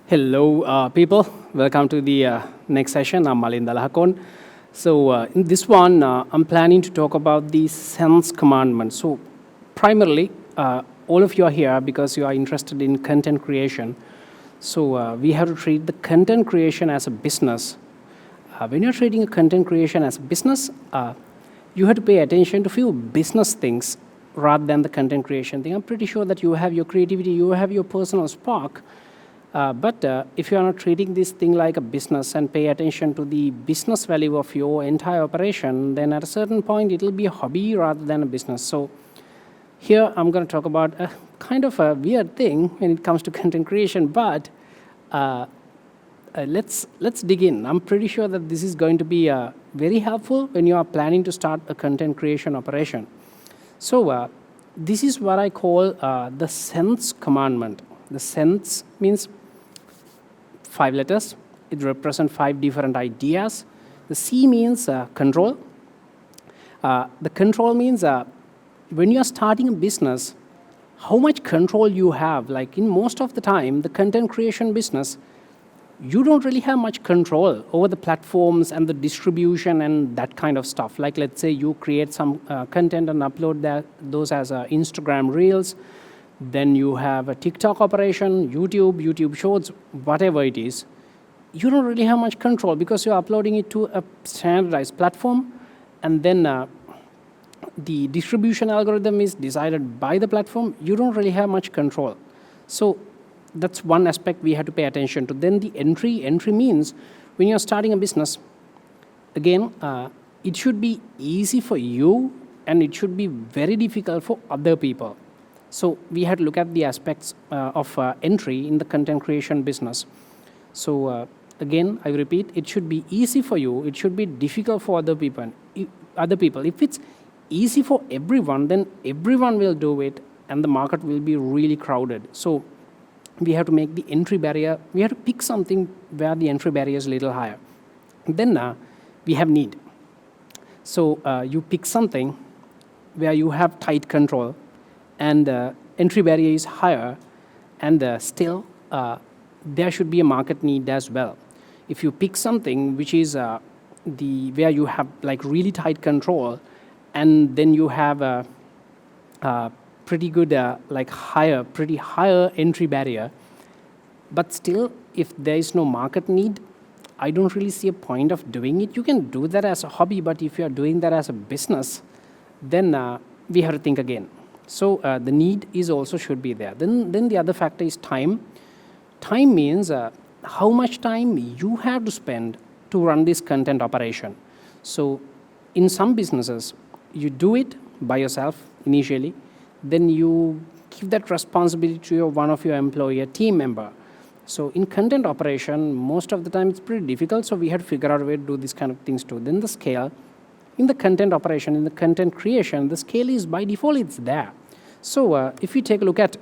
Hello, people. Welcome to the next session. I'm Malinda Alahakoon. So, in this one, I'm planning to talk about the sense commandment. So, primarily, all of you are here because you are interested in content creation. So, we have to treat the content creation as a business. When you're treating a content creation as a business, you have to pay attention to few business things rather than the content creation thing. I'm pretty sure that you have your creativity, you have your personal spark. But if you are not treating this thing like a business and pay attention to the business value of your entire operation, then at a certain point it will be a hobby rather than a business. So here I'm going to talk about a kind of a weird thing when it comes to content creation, but let's dig in. I'm pretty sure that this is going to be very helpful when you are planning to start a content creation operation. So this is what I call the sense commandment. The sense means 5 letters. It represents 5 different ideas. The C means control. The control means when you are starting a business, how much control you have. Like in most of the time, the content creation business, you don't really have much control over the platforms and the distribution and that kind of stuff. Like let's say you create some content and upload those as Instagram Reels. Then you have a TikTok operation, YouTube Shorts, whatever it is. You don't really have much control because you're uploading it to a standardized platform, and then the distribution algorithm is decided by the platform. You don't really have much control. So that's one aspect we have to pay attention to. Then the entry means when you're starting a business, again, it should be easy for you and it should be very difficult for other people. So we had to look at the aspects of entry in the content creation business. So again, I repeat, it should be easy for you. It should be difficult for other people. If it's easy for everyone, then everyone will do it, and the market will be really crowded. So we have to make the entry barrier. We have to pick something where the entry barrier is a little higher. Then we have need. So you pick something where you have tight control, and entry barrier is higher, and still there should be a market need as well. If you pick something which is where you have like really tight control, and then you have a pretty good pretty higher entry barrier, but still if there is no market need, I don't really see a point of doing it. You can do that as a hobby, but if you are doing that as a business, then we have to think again. So the need is also should be there. Then the other factor is time. Time means how much time you have to spend to run this content operation. So in some businesses, you do it by yourself initially. Then you give that responsibility to one of your employee, a team member. So in content operation, most of the time it's pretty difficult. So we have to figure out a way to do these kind of things too. Then the scale. In the content operation, in the content creation, the scale is by default, it's there. So if we take a look at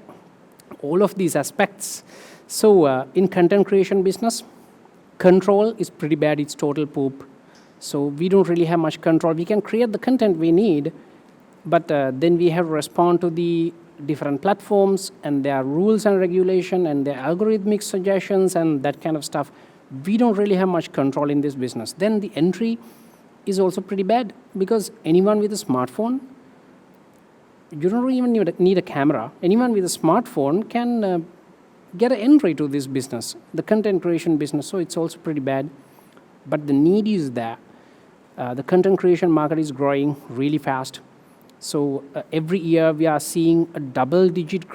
all of these aspects, so in content creation business, control is pretty bad. It's total poop. So we don't really have much control. We can create the content we need, but then we have to respond to the different platforms and their rules and regulation and their algorithmic suggestions and that kind of stuff. We don't really have much control in this business. Then the entry is also pretty bad because anyone with a smartphone, you don't even need a camera. Anyone with a smartphone can get an entry to this business, the content creation business. So it's also pretty bad, but the need is there. The content creation market is growing really fast. So every year we are seeing a double-digit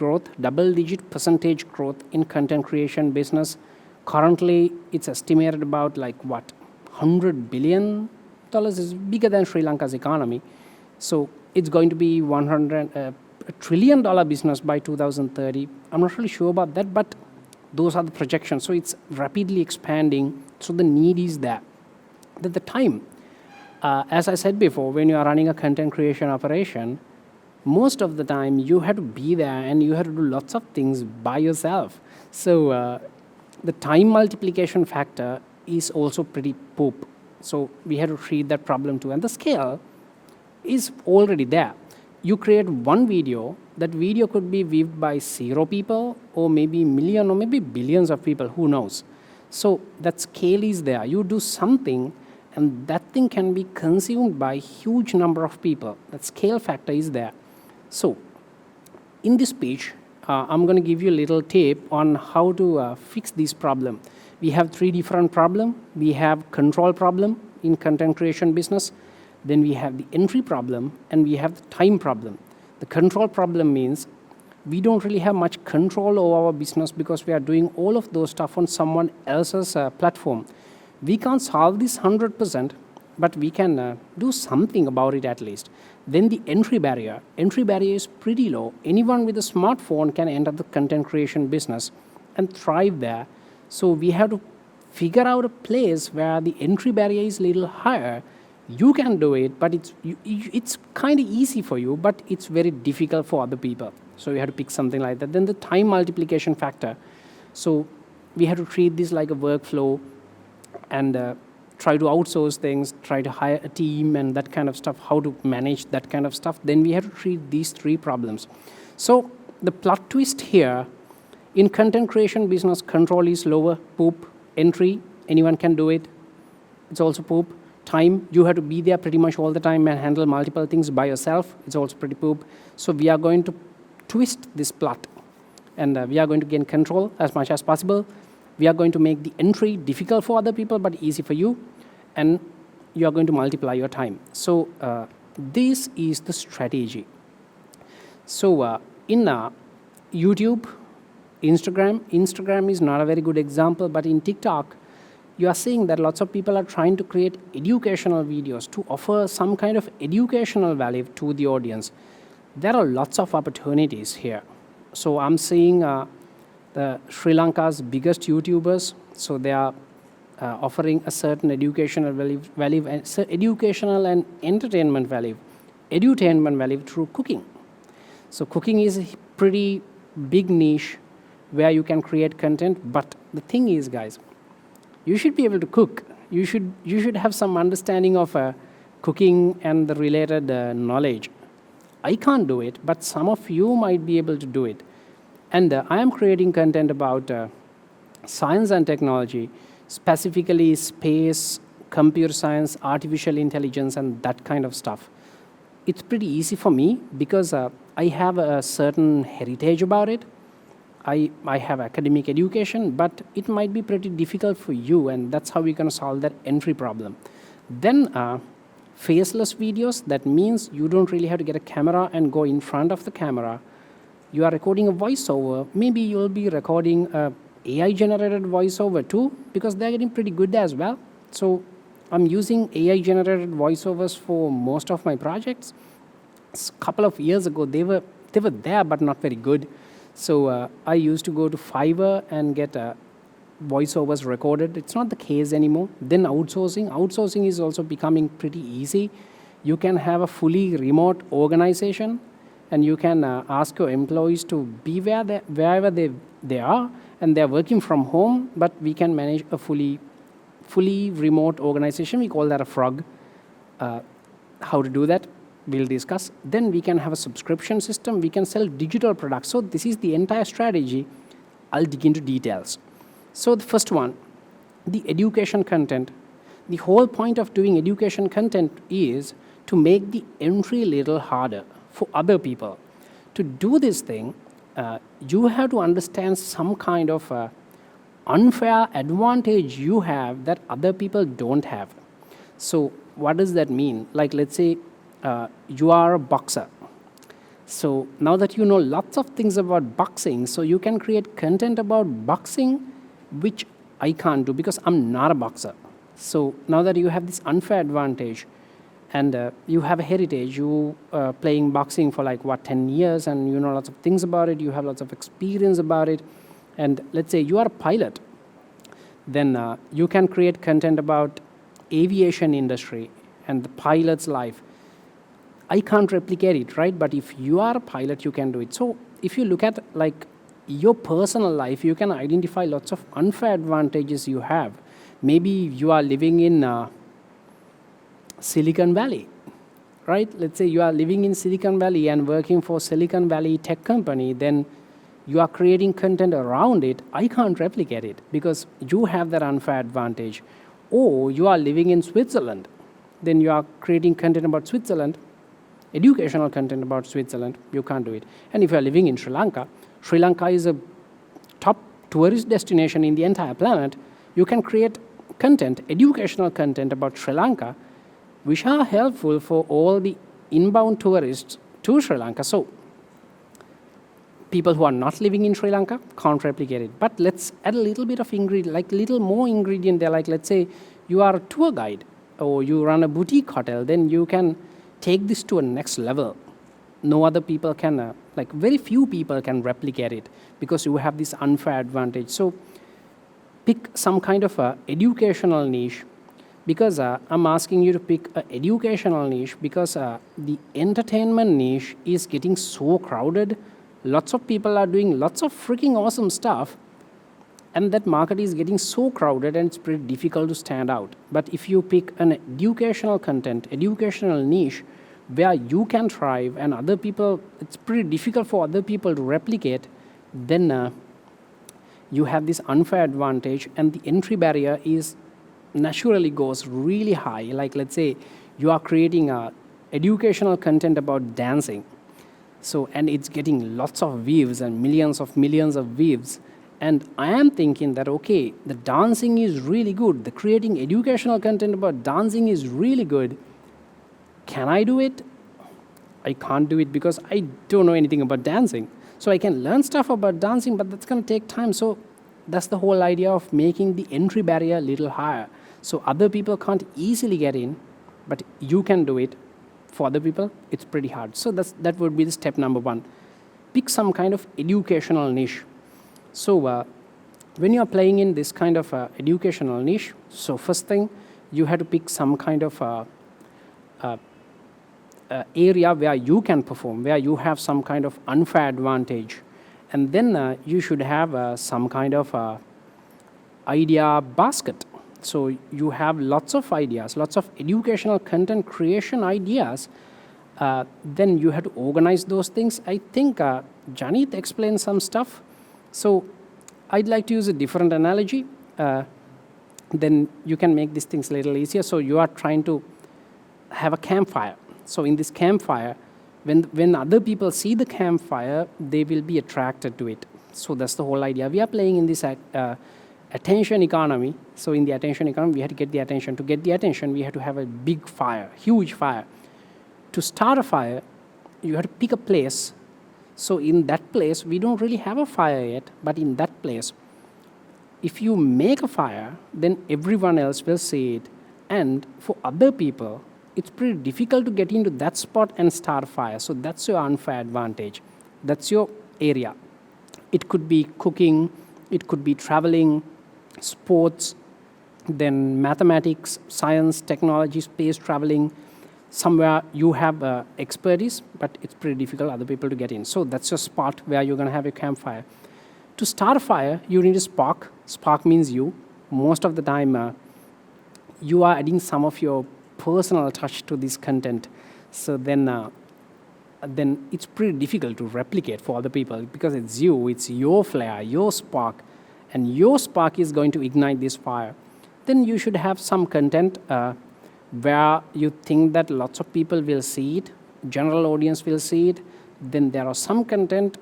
percentage growth in content creation business. Currently, it's estimated about $100 billion is bigger than Sri Lanka's economy. So it's going to be $100 trillion business by 2030. I'm not really sure about that, but those are the projections. So it's rapidly expanding. So the need is there. At the time, as I said before, when you are running a content creation operation, most of the time you have to be there and you have to do lots of things by yourself. So the time multiplication factor is also pretty poop. So we have to treat that problem too. And the scale is already there. you create one video, that video could be viewed by 0 people or maybe million or maybe billions of people, who knows. So that scale is there. You do something and that thing can be consumed by huge number of people. That scale factor is there. So in this page, I'm going to give you a little tip on how to fix this problem. We have 3 different problems. We have control problem in content creation business. Then we have the entry problem, and we have the time problem. The control problem means we don't really have much control over our business because we are doing all of those stuff on someone else's platform. We can't solve this 100%, but we can do something about it at least. Then the entry barrier. Entry barrier is pretty low. Anyone with a smartphone can enter the content creation business and thrive there. So we have to figure out a place where the entry barrier is a little higher. You can do it, but it's kind of easy for you, but it's very difficult for other people. So we have to pick something like that. Then the time multiplication factor. So we have to treat this like a workflow and try to outsource things, try to hire a team and that kind of stuff, how to manage that kind of stuff. Then we have to treat these 3 problems. So the plot twist here, in content creation business, control is lower, poop. Entry, anyone can do it. It's also poop. Time, you have to be there pretty much all the time and handle multiple things by yourself. It's also pretty poop. So we are going to twist this plot, and we are going to gain control as much as possible. We are going to make the entry difficult for other people but easy for you, and you are going to multiply your time. So this is the strategy. So in YouTube, Instagram is not a very good example, but in TikTok, you are seeing that lots of people are trying to create educational videos to offer some kind of educational value to the audience. There are lots of opportunities here. So I'm seeing the Sri Lanka's biggest YouTubers, so they are offering a certain educational value, educational and entertainment value, edutainment value through cooking. So cooking is a pretty big niche where you can create content, but the thing is, guys, you should be able to cook. You should have some understanding of cooking and the related knowledge. I can't do it, but some of you might be able to do it. And I am creating content about science and technology, specifically space, computer science, artificial intelligence, and that kind of stuff. It's pretty easy for me because I have a certain heritage about it. I have academic education, but it might be pretty difficult for you, and that's how we're going to solve that entry problem. Then faceless videos, that means you don't really have to get a camera and go in front of the camera. You are recording a voiceover. Maybe you'll be recording a AI-generated voiceover too, because they're getting pretty good as well. So I'm using AI-generated voiceovers for most of my projects. A couple of years ago, they were there, but not very good. So I used to go to Fiverr and get voiceovers recorded. It's not the case anymore. Then outsourcing. Outsourcing is also becoming pretty easy. You can have a fully remote organization, and you can ask your employees to be wherever they are, and they're working from home, but we can manage a fully remote organization. We call that a frog. How to do that, we'll discuss. Then we can have a subscription system. We can sell digital products. So this is the entire strategy. I'll dig into details. So the first one, the education content. The whole point of doing education content is to make the entry a little harder for other people. To do this thing, you have to understand some kind of unfair advantage you have that other people don't have. So what does that mean? Like, let's say you are a boxer. So now that you know lots of things about boxing, so you can create content about boxing, which I can't do because I'm not a boxer. So now that you have this unfair advantage, and you have a heritage, you playing boxing for 10 years, and you know lots of things about it, you have lots of experience about it, and let's say you are a pilot, then you can create content about aviation industry and the pilot's life. I can't replicate it, right? But if you are a pilot, you can do it. So if you look at your personal life, you can identify lots of unfair advantages you have. Maybe you are living in Silicon Valley, right? Let's say you are living in Silicon Valley and working for Silicon Valley tech company, then you are creating content around it. I can't replicate it because you have that unfair advantage. Or you are living in Switzerland, then you are creating content about Switzerland, educational content about Switzerland. You can't do it. And if you are living in Sri Lanka is a top tourist destination in the entire planet. You can create content, educational content about Sri Lanka, which are helpful for all the inbound tourists to Sri Lanka. So people who are not living in Sri Lanka can't replicate it. But let's add a little bit of ingredient, like little more ingredient there. Like let's say you are a tour guide or you run a boutique hotel, then you can take this to a next level. No other people can, like very few people can replicate it because you have this unfair advantage. So pick some kind of educational niche, because I'm asking you to pick an educational niche because the entertainment niche is getting so crowded. Lots of people are doing lots of freaking awesome stuff, and that market is getting so crowded and it's pretty difficult to stand out. But if you pick an educational content, educational niche where you can thrive and other people, it's pretty difficult for other people to replicate, then you have this unfair advantage and the entry barrier is naturally goes really high. Like let's say you are creating educational content about dancing. So, and it's getting lots of views and millions of views. And I am thinking that, okay, the dancing is really good. The creating educational content about dancing is really good. Can I do it? I can't do it because I don't know anything about dancing. So I can learn stuff about dancing, but that's going to take time. So that's the whole idea of making the entry barrier a little higher. So other people can't easily get in, but you can do it. For other people, it's pretty hard. So that would be the step number one. Pick some kind of educational niche. So when you're playing in this kind of educational niche, so first thing, you have to pick some kind of area where you can perform, where you have some kind of unfair advantage. And then you should have some kind of idea basket. So you have lots of ideas, lots of educational content creation ideas. Then you have to organize those things. I think Janit explained some stuff. So I'd like to use a different analogy. Then you can make these things a little easier. So you are trying to have a campfire. So in this campfire, when other people see the campfire, they will be attracted to it. So that's the whole idea. We are playing in this attention economy. So in the attention economy, we have to get the attention. To get the attention, we have to have a big fire, huge fire. To start a fire, you have to pick a place. So in that place, we don't really have a fire yet, but in that place, if you make a fire, then everyone else will see it. And for other people, it's pretty difficult to get into that spot and start a fire. So that's your unfair advantage. That's your area. It could be cooking, it could be traveling, sports, then mathematics, science, technology, space traveling. Somewhere you have expertise, but it's pretty difficult other people to get in. So that's your spot where you're going to have a campfire. To start a fire, you need a spark. Spark means you. Most of the time, you are adding some of your personal touch to this content. So then it's pretty difficult to replicate for other people because it's you, it's your flair, your spark, and your spark is going to ignite this fire. Then you should have some content where you think that lots of people will see it, general audience will see it. Then there are some content,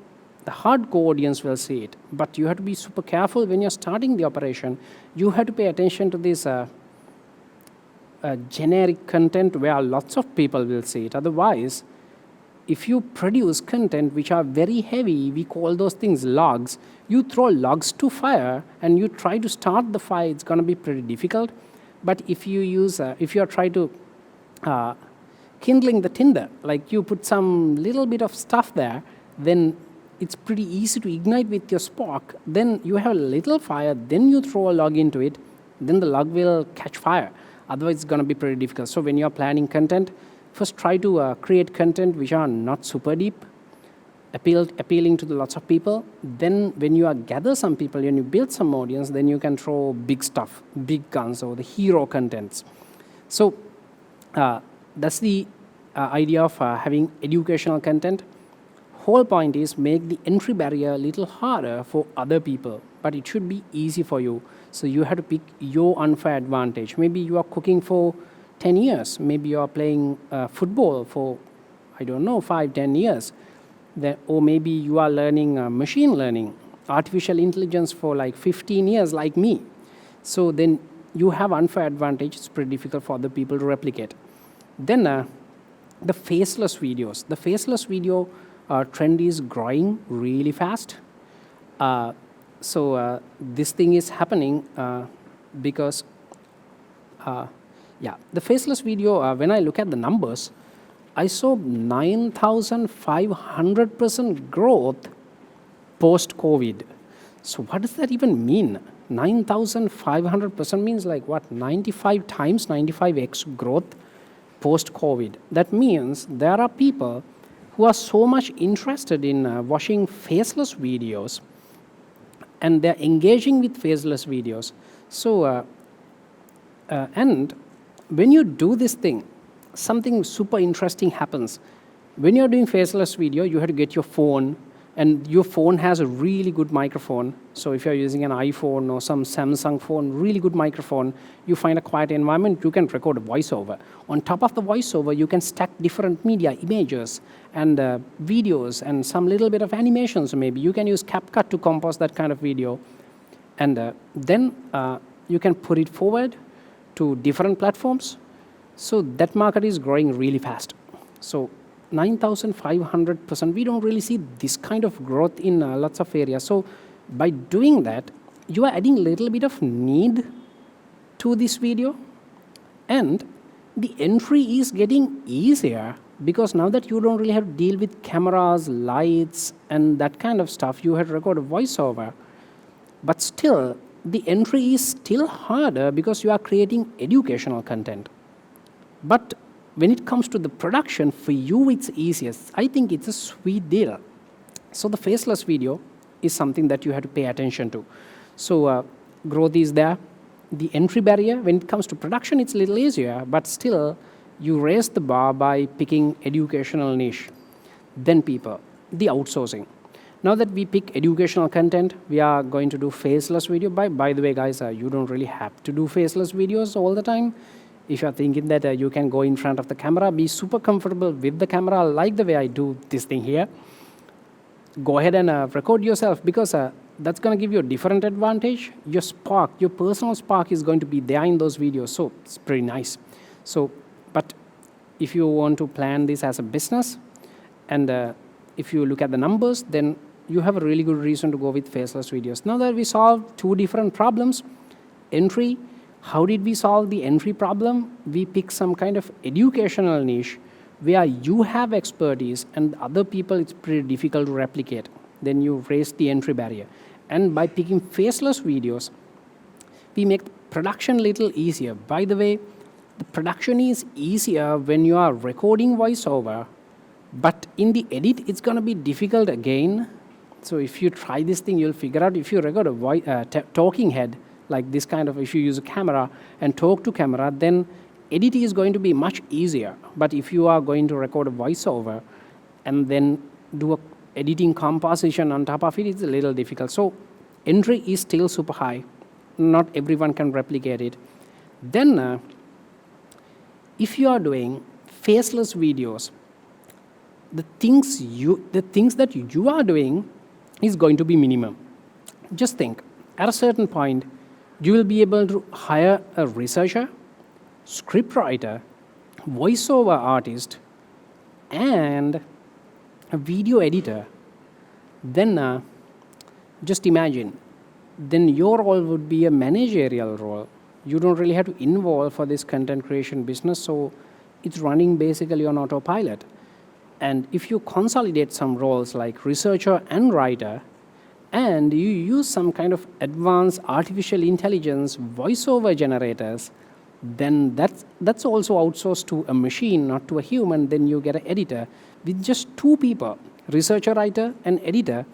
the hardcore audience will see it. But you have to be super careful when you're starting the operation. You have to pay attention to this generic content where lots of people will see it. Otherwise, if you produce content which are very heavy, we call those things logs, you throw logs to fire and you try to start the fire, it's going to be pretty difficult. But if you use, if you are trying to kindling the tinder, like you put some little bit of stuff there, then it's pretty easy to ignite with your spark. Then you have a little fire, then you throw a log into it, then the log will catch fire. Otherwise, it's going to be pretty difficult. So when you're planning content, first try to create content which are not super deep, appealing to the lots of people. Then when you gather some people and you build some audience, then you can throw big stuff, big guns or the hero contents. So that's the idea of having educational content. Whole point is make the entry barrier a little harder for other people, but it should be easy for you. So you have to pick your unfair advantage. Maybe you are cooking for 10 years. Maybe you are playing football for, I don't know, 5, 10 years. Or maybe you are learning machine learning, artificial intelligence for like 15 years, like me. So then you have unfair advantage. It's pretty difficult for other people to replicate. Then the faceless videos. The faceless video trend is growing really fast. So this thing is happening because, the faceless video, when I look at the numbers, I saw 9,500% growth post-COVID. So what does that even mean? 9,500% means like what? 95 times, 95x growth post-COVID. That means there are people who are so much interested in watching faceless videos, and they're engaging with faceless videos. So, and when you do this thing, something super interesting happens. When you're doing faceless video, you have to get your phone, and your phone has a really good microphone. So if you're using an iPhone or some Samsung phone, really good microphone, you find a quiet environment, you can record a voiceover. On top of the voiceover, you can stack different media, images, and videos, and some little bit of animations maybe. You can use CapCut to compose that kind of video. And then you can put it forward to different platforms. So that market is growing really fast. So 9,500%, we don't really see this kind of growth in lots of areas. So by doing that, you are adding a little bit of need to this video, and the entry is getting easier because now that you don't really have to deal with cameras, lights, and that kind of stuff, you have to record a voiceover. But still, the entry is still harder because you are creating educational content. But when it comes to the production, for you it's easiest. I think it's a sweet deal. So the faceless video is something that you have to pay attention to. So growth is there. The entry barrier, when it comes to production, it's a little easier, but still you raise the bar by picking educational niche. Then people, the outsourcing. Now that we pick educational content, we are going to do faceless video. By the way, guys, you don't really have to do faceless videos all the time. If you're thinking that you can go in front of the camera, be super comfortable with the camera, like the way I do this thing here, go ahead and record yourself, because that's going to give you a different advantage. Your spark, your personal spark is going to be there in those videos, so it's pretty nice. So, but if you want to plan this as a business, and if you look at the numbers, then you have a really good reason to go with faceless videos. Now that we solved two different problems, entry, how did we solve the entry problem? We pick some kind of educational niche where you have expertise and other people it's pretty difficult to replicate. Then you raise the entry barrier. And by picking faceless videos, we make production a little easier. By the way, the production is easier when you are recording voiceover, but in the edit, it's going to be difficult again. So if you try this thing, you'll figure out if you record a talking head, like this kind of, if you use a camera and talk to camera, then edit is going to be much easier. But if you are going to record a voiceover and then do a editing composition on top of it, it's a little difficult. So entry is still super high. Not everyone can replicate it. Then if you are doing faceless videos, the things that you are doing is going to be minimum. Just think, at a certain point, you will be able to hire a researcher, scriptwriter, voiceover artist, and a video editor. Then just imagine, then your role would be a managerial role. You don't really have to involve for this content creation business, so it's running basically on autopilot. And if you consolidate some roles like researcher and writer, and you use some kind of advanced artificial intelligence voiceover generators, then that's also outsourced to a machine, not to a human. Then you get an editor. With just two people, researcher, writer, and editor,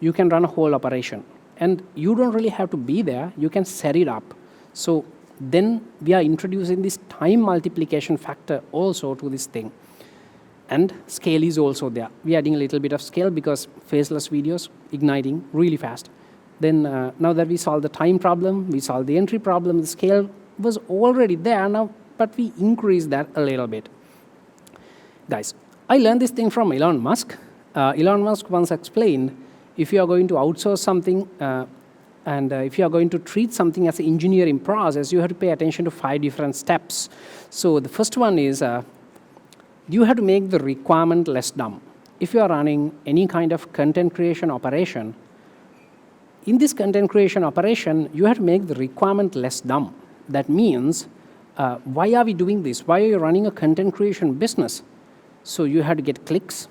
you can run a whole operation. And you don't really have to be there. You can set it up. So then we are introducing this time multiplication factor also to this thing. And scale is also there. We're adding a little bit of scale because faceless videos igniting really fast. Then now that we solved the time problem, we solved the entry problem, the scale was already there now, but we increased that a little bit. Guys, I learned this thing from Elon Musk. Elon Musk once explained, if you are going to outsource something and if you are going to treat something as an engineering process, you have to pay attention to 5 different steps. So the first one is you have to make the requirement less dumb. If you are running any kind of content creation operation, in this content creation operation, you have to make the requirement less dumb. That means, why are we doing this? Why are you running a content creation business? So you have to get clicks,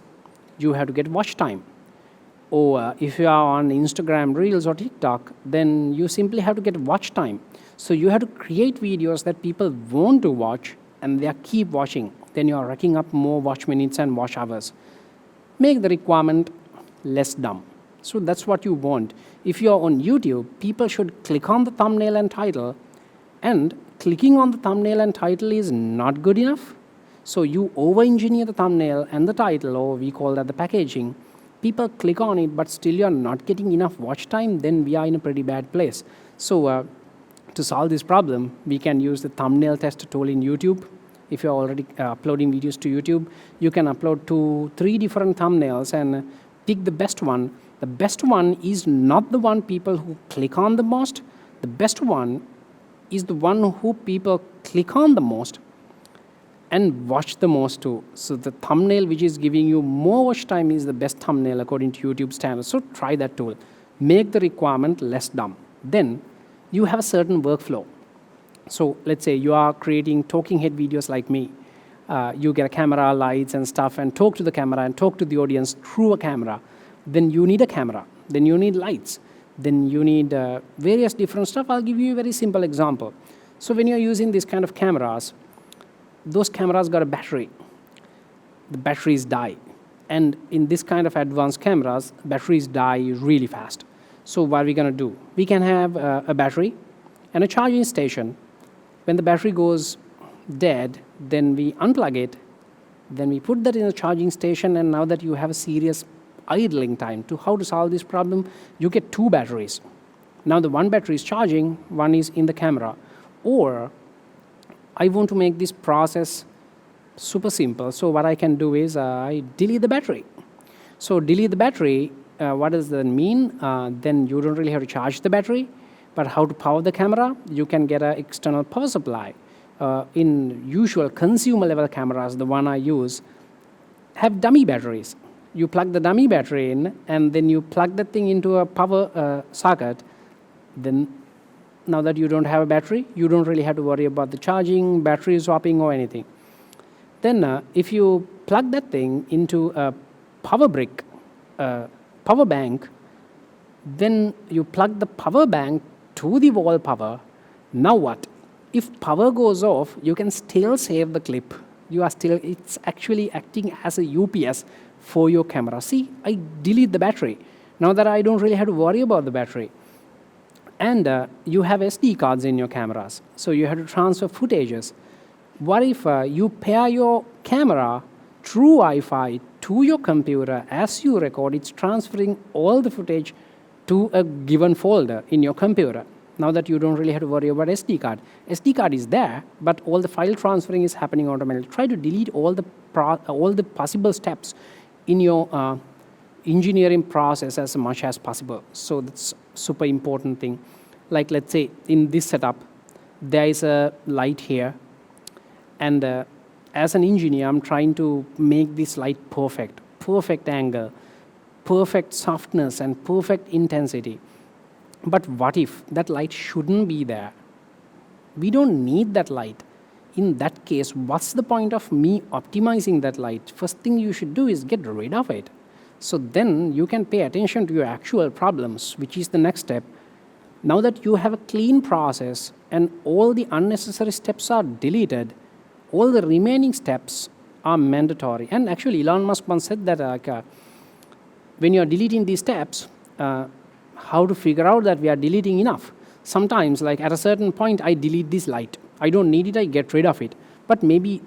you have to get watch time. Or if you are on Instagram Reels or TikTok, then you simply have to get watch time. So you have to create videos that people want to watch and they keep watching. Then you are racking up more watch minutes and watch hours. Make the requirement less dumb. So that's what you want. If you are on YouTube, people should click on the thumbnail and title, and clicking on the thumbnail and title is not good enough. So you over-engineer the thumbnail and the title, or we call that the packaging. People click on it, but still you're not getting enough watch time, then we are in a pretty bad place. So to solve this problem, we can use the thumbnail tester tool in YouTube. If you're already uploading videos to YouTube, you can upload 2-3 different thumbnails and pick the best one. The best one is not the one people who click on the most. The best one is the one who people click on the most and watch the most too. So the thumbnail which is giving you more watch time is the best thumbnail according to YouTube standards. So try that tool. Make the requirement less dumb. Then you have a certain workflow. So let's say you are creating talking head videos like me. You get a camera, lights and stuff, and talk to the camera and talk to the audience through a camera. Then you need a camera. Then you need lights. Then you need various different stuff. I'll give you a very simple example. So when you're using these kind of cameras, those cameras got a battery. The batteries die. And in this kind of advanced cameras, batteries die really fast. So what are we going to do? We can have a battery and a charging station. When the battery goes dead, then we unplug it. Then we put that in a charging station, and now that you have a serious idling time. To how to solve this problem, you get 2 batteries. Now the one battery is charging, one is in the camera. Or I want to make this process super simple. So what I can do is I delete the battery. So delete the battery, what does that mean? Then you don't really have to charge the battery. But how to power the camera? You can get an external power supply. In usual consumer level cameras, the one I use, have dummy batteries. You plug the dummy battery in, and then you plug the thing into a power socket. Then now that you don't have a battery, you don't really have to worry about the charging, battery swapping, or anything. Then if you plug that thing into a power brick, power bank, then you plug the power bank to the wall power. Now what? If power goes off, you can still save the clip. It's actually acting as a UPS for your camera. See, I delete the battery. Now that I don't really have to worry about the battery. And you have SD cards in your cameras, so you have to transfer footages. What if you pair your camera through Wi-Fi to your computer? As you record, it's transferring all the footage to a given folder in your computer. Now that you don't really have to worry about SD card. SD card is there, but all the file transferring is happening automatically. Try to delete all the possible steps in your engineering process as much as possible. So that's super important thing. Like let's say in this setup, there is a light here, and as an engineer, I'm trying to make this light perfect angle, perfect softness, and perfect intensity. But what if that light shouldn't be there? We don't need that light. In that case, what's the point of me optimizing that light? First thing you should do is get rid of it. So then you can pay attention to your actual problems, which is the next step. Now that you have a clean process and all the unnecessary steps are deleted, all the remaining steps are mandatory. And actually, Elon Musk once said that when you're deleting these steps, how to figure out that we are deleting enough. Sometimes, like at a certain point, I delete this light. I don't need it, I get rid of it. But maybe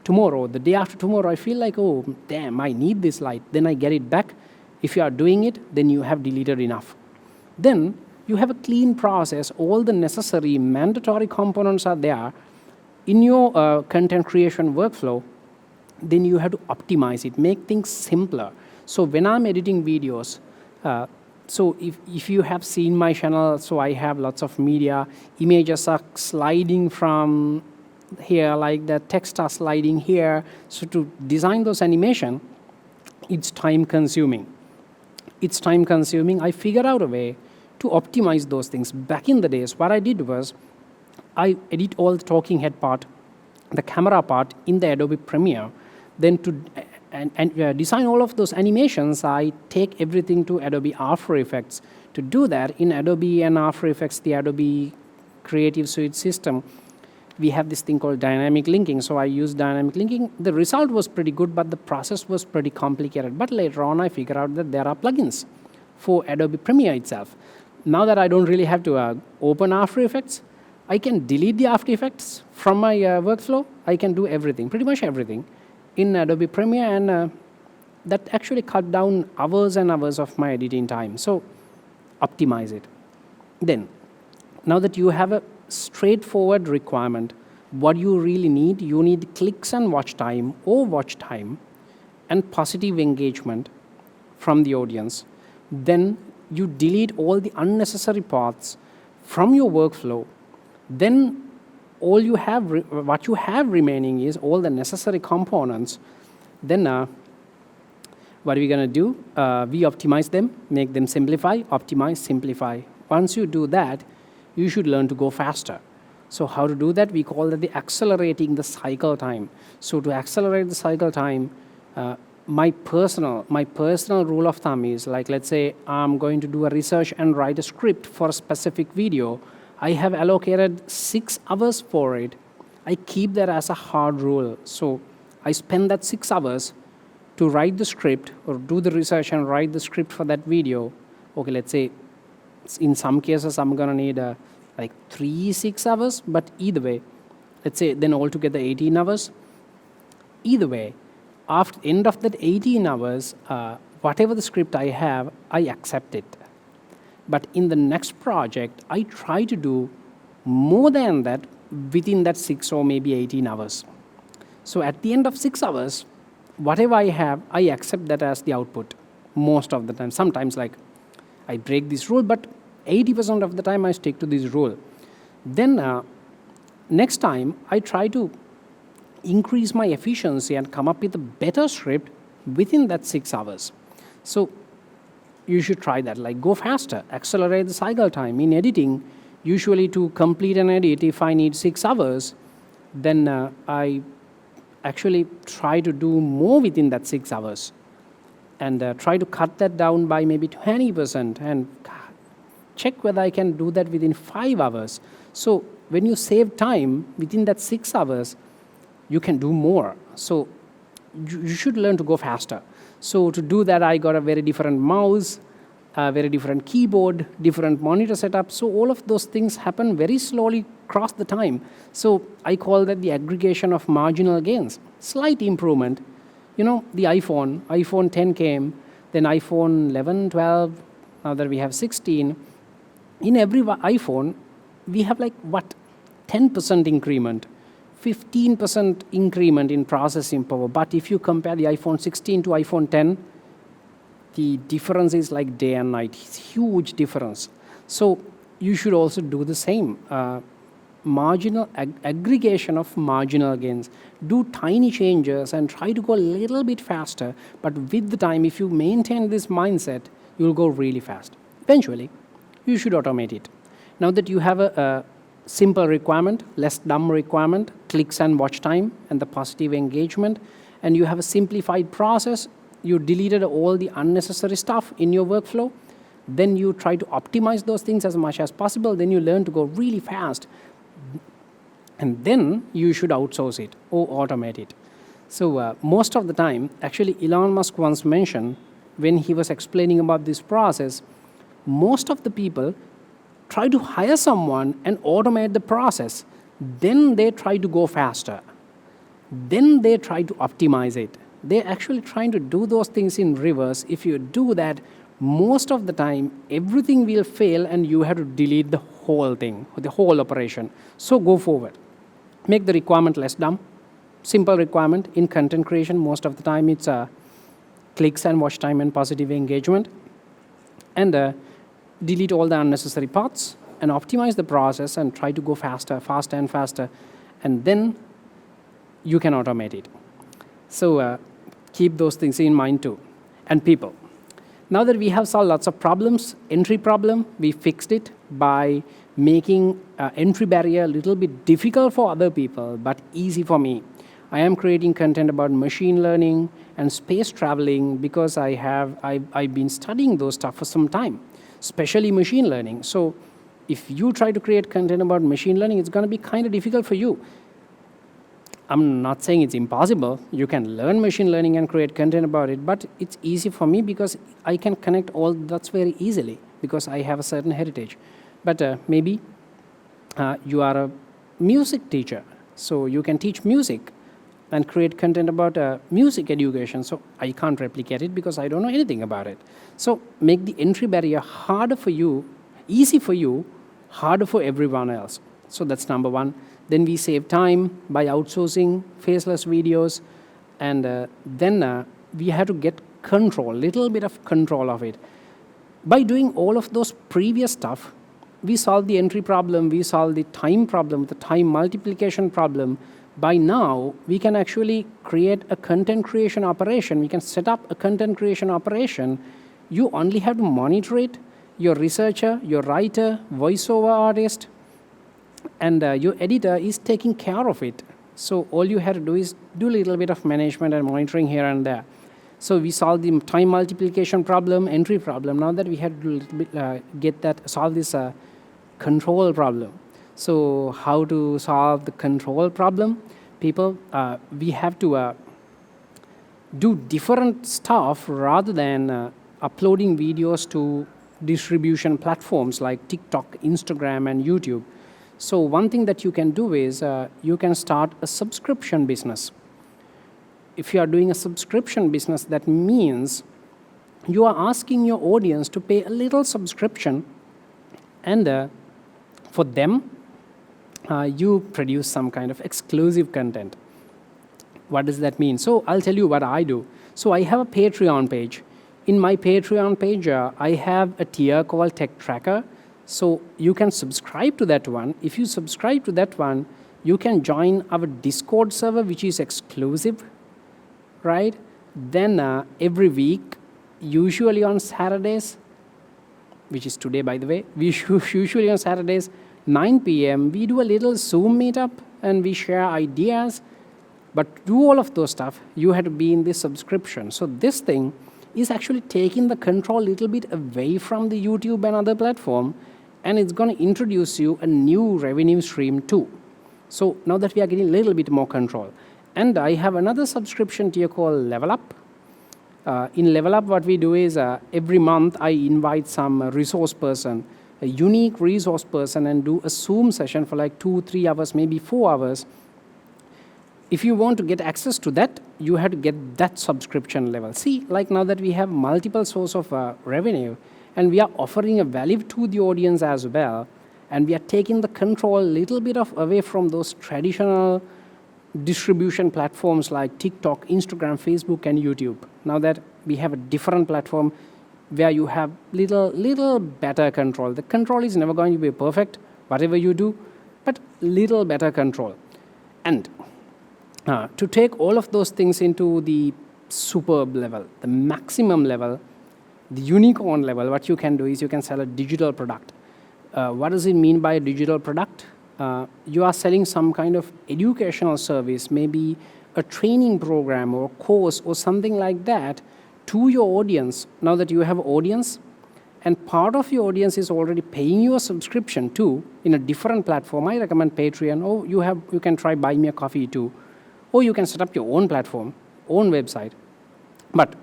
tomorrow, the day after tomorrow, I feel like, oh, damn, I need this light. Then I get it back. If you are doing it, then you have deleted enough. Then you have a clean process. All the necessary mandatory components are there in your content creation workflow. Then you have to optimize it, make things simpler. So when I'm editing videos, so if you have seen my channel, so I have lots of media, images are sliding from here, like the text are sliding here. So to design those animation, it's time consuming. I figured out a way to optimize those things. Back in the days, what I did was I edit all the talking head part, the camera part in the Adobe Premiere. Then to design all of those animations, I take everything to Adobe After Effects. To do that, in Adobe and After Effects, the Adobe Creative Suite system, we have this thing called dynamic linking. So I used dynamic linking. The result was pretty good, but the process was pretty complicated. But later on, I figured out that there are plugins for Adobe Premiere itself. Now that I don't really have to open After Effects, I can delete the After Effects from my workflow. I can do everything, pretty much everything, in Adobe Premiere, and that actually cut down hours and hours of my editing time. So optimize it. Then, now that you have a straightforward requirement, what you really need, you need clicks and watch time and positive engagement from the audience. Then you delete all the unnecessary parts from your workflow. Then what you have remaining is all the necessary components. Then what are we going to do? We optimize them, make them simplify, optimize, simplify. Once you do that, you should learn to go faster. So how to do that? We call that the accelerating the cycle time. So to accelerate the cycle time, my personal rule of thumb is, like, let's say I'm going to do a research and write a script for a specific video. I have allocated 6 hours for it. I keep that as a hard rule. So I spend that 6 hours to write the script or do the research and write the script for that video. Okay, let's say in some cases I'm gonna need like 6 hours, but either way, let's say then altogether 18 hours. Either way, after the end of that 18 hours, whatever the script I have, I accept it. But in the next project, I try to do more than that within that 6 or maybe 18 hours. So at the end of 6 hours, whatever I have, I accept that as the output most of the time. Sometimes, like, I break this rule, but 80% of the time I stick to this rule. Then next time, I try to increase my efficiency and come up with a better script within that 6 hours. So you should try that, like, go faster, accelerate the cycle time. In editing, usually to complete an edit, if I need 6 hours, then I actually try to do more within that 6 hours and try to cut that down by maybe 20% and check whether I can do that within 5 hours. So when you save time within that 6 hours, you can do more. So you should learn to go faster. So to do that, I got a very different mouse, a very different keyboard, different monitor setup. So all of those things happen very slowly across the time. So I call that the aggregation of marginal gains. Slight improvement. You know, the iPhone 10 came, then iPhone 11, 12, now that we have 16. In every iPhone, we have like, 10% increment, 15% increment in processing power. But if you compare the iPhone 16 to iPhone 10, the difference is like day and night. It's huge difference. So you should also do the same. Marginal aggregation of marginal gains. Do tiny changes and try to go a little bit faster. But with the time, if you maintain this mindset, you'll go really fast. Eventually, you should automate it. Now that you have a simple requirement, less dumb requirement, clicks and watch time, and the positive engagement, and you have a simplified process, you deleted all the unnecessary stuff in your workflow, then you try to optimize those things as much as possible, then you learn to go really fast, and then you should outsource it or automate it. So most of the time, actually Elon Musk once mentioned, when he was explaining about this process, most of the people try to hire someone and automate the process. Then they try to go faster. then they try to optimize it. They're actually trying to do those things in reverse. If you do that, most of the time, everything will fail and you have to delete the whole thing, the whole operation. So go forward. Make the requirement less dumb. Simple requirement. In content creation, most of the time it's clicks and watch time and positive engagement. And delete all the unnecessary parts and optimize the process and try to go faster, faster and faster. And then you can automate it. So keep those things in mind too. And people. Now that we have solved lots of problems, entry problem, we fixed it by making entry barrier a little bit difficult for other people, but easy for me. I am creating content about machine learning and space traveling because I've been studying those stuff for some time, especially machine learning. So if you try to create content about machine learning, it's going to be kind of difficult for you. I'm not saying it's impossible. You can learn machine learning and create content about it, but it's easy for me because I can connect all that's very easily because I have a certain heritage. But maybe you are a music teacher, so you can teach music and create content about music education. So I can't replicate it because I don't know anything about it. So make the entry barrier harder for you, easy for you, harder for everyone else. So that's number one. Then we save time by outsourcing faceless videos. And then we have to get control, little bit of control of it. By doing all of those previous stuff, we solve the entry problem, we solve the time problem, the time multiplication problem. By now, we can actually create a content creation operation. We can set up a content creation operation. You only have to monitor it. Your researcher, your writer, voiceover artist, and your editor is taking care of it. So all you have to do is do a little bit of management and monitoring here and there. So we solve the time multiplication problem, entry problem. Now that we have to solve this control problem. So how to solve the control problem? People, we have to do different stuff rather than uploading videos to distribution platforms like TikTok, Instagram, and YouTube. So one thing that you can do is you can start a subscription business. If you are doing a subscription business, that means you are asking your audience to pay a little subscription, and for them, you produce some kind of exclusive content. What does that mean? So I'll tell you what I do. So I have a Patreon page. In my Patreon page, I have a tier called Tech Tracker. So you can subscribe to that one. If you subscribe to that one, you can join our Discord server, which is exclusive, right? Then every week, usually on Saturdays, which is today, by the way, usually on Saturdays, 9 p.m., we do a little Zoom meetup and we share ideas. But to do all of those stuff, you have to be in this subscription. So this thing is actually taking the control a little bit away from the YouTube and other platform, and it's going to introduce you a new revenue stream too. So now that we are getting a little bit more control. And I have another subscription tier called Level Up. In Level Up, what we do is every month I invite some resource person, a unique resource person, and do a Zoom session for like 2-3 hours, maybe 4 hours. If you want to get access to that, you have to get that subscription level. See, like now that we have multiple source of revenue, and we are offering a value to the audience as well, and we are taking the control a little bit away from those traditional distribution platforms like TikTok, Instagram, Facebook, and YouTube. Now that we have a different platform where you have little better control. The control is never going to be perfect, whatever you do, but little better control. And to take all of those things into the superb level, the maximum level, the unicorn level, what you can do is you can sell a digital product. What does it mean by a digital product? You are selling some kind of educational service, maybe a training program or course or something like that to your audience. Now that you have an audience, and part of your audience is already paying you a subscription too in a different platform. I recommend Patreon, or you can try Buy Me a Coffee too. Or you can set up your own platform, own website. But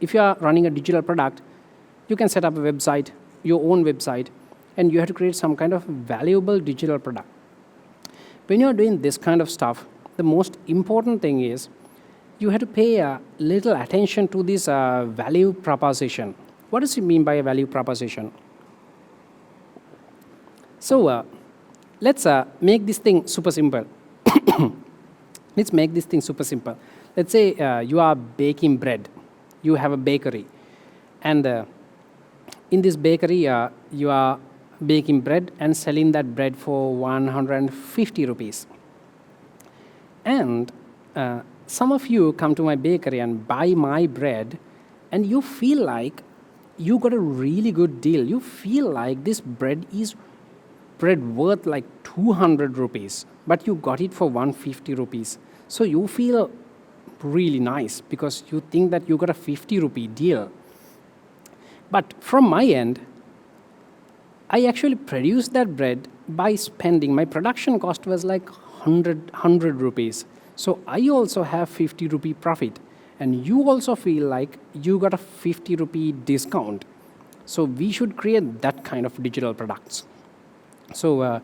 if you are running a digital product, you can set up a website, your own website, and you have to create some kind of valuable digital product. When you're doing this kind of stuff, the most important thing is you have to pay a little attention to this value proposition. What does it mean by a value proposition? So let's make this thing super simple. Let's make this thing super simple. Let's say you are baking bread. You have a bakery. And in this bakery, you are baking bread and selling that bread for 150 rupees. And some of you come to my bakery and buy my bread, and you feel like you got a really good deal. You feel like this bread is bread worth like 200 rupees, but you got it for 150 rupees. So you feel really nice because you think that you got a 50 rupee deal. But from my end, I actually produced that bread by spending, my production cost was like 100 rupees. So I also have 50 rupee profit. And you also feel like you got a 50 rupee discount. So we should create that kind of digital products. So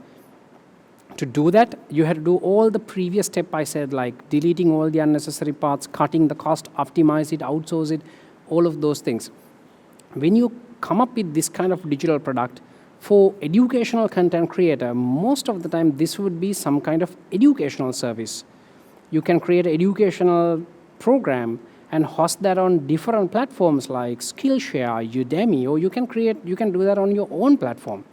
to do that, you have to do all the previous step I said, like deleting all the unnecessary parts, cutting the cost, optimize it, outsource it, all of those things. When you come up with this kind of digital product, for educational content creator, most of the time this would be some kind of educational service. You can create an educational program and host that on different platforms like Skillshare, Udemy, or you can do that on your own platform.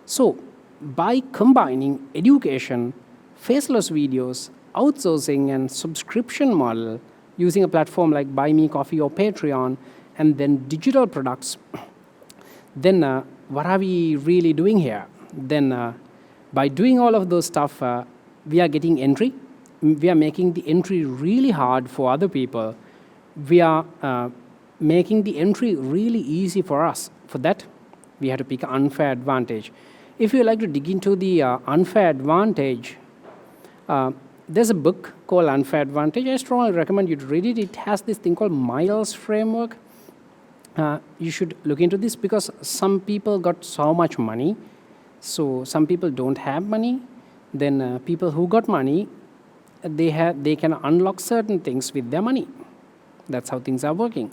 So by combining education, faceless videos, outsourcing, and subscription model using a platform like Buy Me Coffee or Patreon, and then digital products, then what are we really doing here? Then by doing all of those stuff, we are getting entry. We are making the entry really hard for other people. We are making the entry really easy for us. For that, we have to pick an unfair advantage. If you like to dig into the unfair advantage, there's a book called Unfair Advantage. I strongly recommend you to read it. It has this thing called Miles framework. You should look into this because some people got so much money. So some people don't have money. Then people who got money, they can unlock certain things with their money. That's how things are working.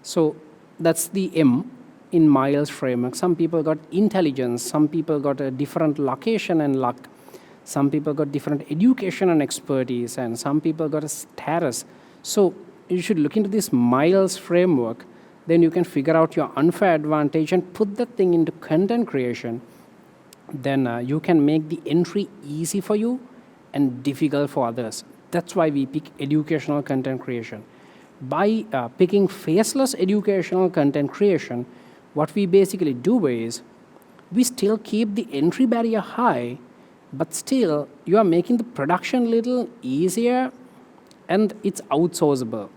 So that's the M in Miles framework. Some people got intelligence. Some people got a different location and luck. Some people got different education and expertise. And some people got a status. So you should look into this Miles framework. Then you can figure out your unfair advantage and put that thing into content creation. Then you can make the entry easy for you and difficult for others. That's why we pick educational content creation. By picking faceless educational content creation, what we basically do is we still keep the entry barrier high, but still you are making the production little easier and it's outsourceable.